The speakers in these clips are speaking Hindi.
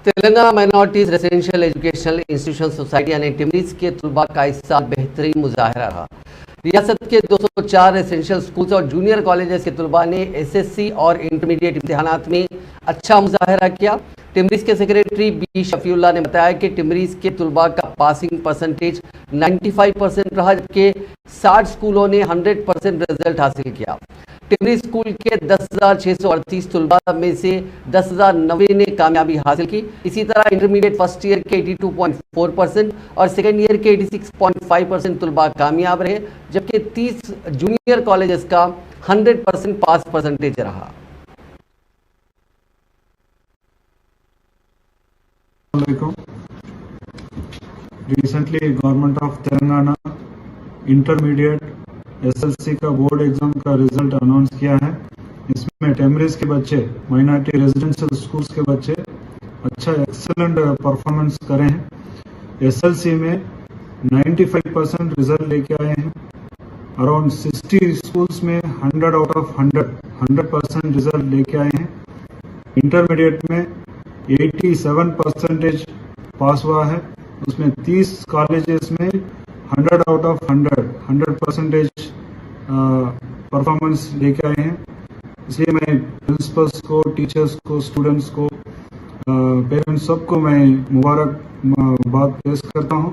Telangana minorities residential educational institution society यानी टिमरीज के तलबा का इस साल बेहतरीन मुजाहरा रहा। रियासत के 204 रेसिडेंशियल स्कूल्स और जूनियर कॉलेजेस के तलबा ने एसएससी और इंटरमीडिएट इम्तिहानात में अच्छा मुजाहरा किया। टिमरीज के सेक्रेटरी बी शफीउल्लाह ने बताया कि टिमरीज के तलबा का पासिंग परसेंटेज 95% रहा, जबकि 60 स्कूलों ने 100% रिजल्ट हासिल किया। टिमरीज स्कूल के 10,638 तलबा में से 10,090 ने कामयाबी हासिल की। इसी तरह इंटरमीडिएट फर्स्ट ईयर के 82.4% और सेकेंड ईयर के 86.5% तलबा कामयाब रहे, जबकि 30 जूनियर कॉलेजेस का 100% पास परसेंटेज रहा। Recently government of Telangana intermediate SLC का बोर्ड एग्जाम का रिजल्ट अनाउंस किया है। इसमें टिमरीज के बच्चे, माइनॉरिटी रेजिडेंशियल स्कूल्स के बच्चे अच्छा एक्सेलेंट परफॉर्मेंस करे हैं। एसएलसी में 95% रिजल्ट लेके आए हैं। अराउंड 60 स्कूल्स में 100 आउट ऑफ 100% रिजल्ट लेके आए हैं। इंटरमीडिएट में 87% पास हुआ है। उसमें 30 कॉलेजेस में 100 आउट ऑफ 100% परफॉर्मेंस लेके आए हैं। इसलिए मैं प्रिंसिपल्स को, टीचर्स को, स्टूडेंट्स को, पेरेंट्स सबको मैं मुबारकबाद पेश करता हूं।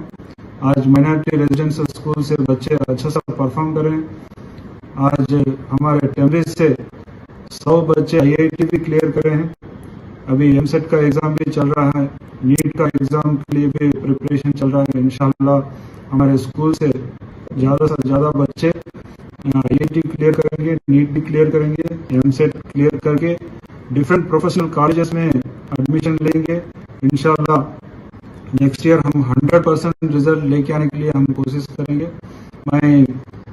आज माइनॉरिटी रेजिडेंशियल स्कूल से बच्चे अच्छा सा परफॉर्म कर रहे हैं। आज हमारे टिमरीज से 100 बच्चे आईआईटी भी क्लियर कर रहे हैं। अभी एमसेट का एग्जाम भी चल रहा है, नीट का एग्जाम के लिए भी प्रिपरेशन चल रहा है। इंशाल्लाह हमारे स्कूल से ज़्यादा बच्चे आईआईटी क्लियर करेंगे, नीट भी क्लियर करेंगे, एमसेट क्लियर करके डिफरेंट प्रोफेशनल कॉलेजेस में एडमिशन लेंगे। इंशाल्लाह नेक्स्ट ईयर हम 100% रिजल्ट लेके आने के लिए हम कोशिश करेंगे। मैं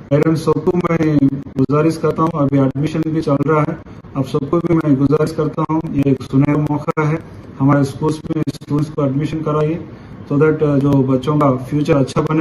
पेरेंट्स सबको मैं गुजारिश करता हूँ, अभी एडमिशन भी चल रहा है, आप सबको भी मैं गुजारिश करता हूँ, ये एक सुनहरा मौका है, हमारे स्कूल्स में स्टूडेंट्स को एडमिशन कराइए, सो दैट जो बच्चों का फ्यूचर अच्छा बने।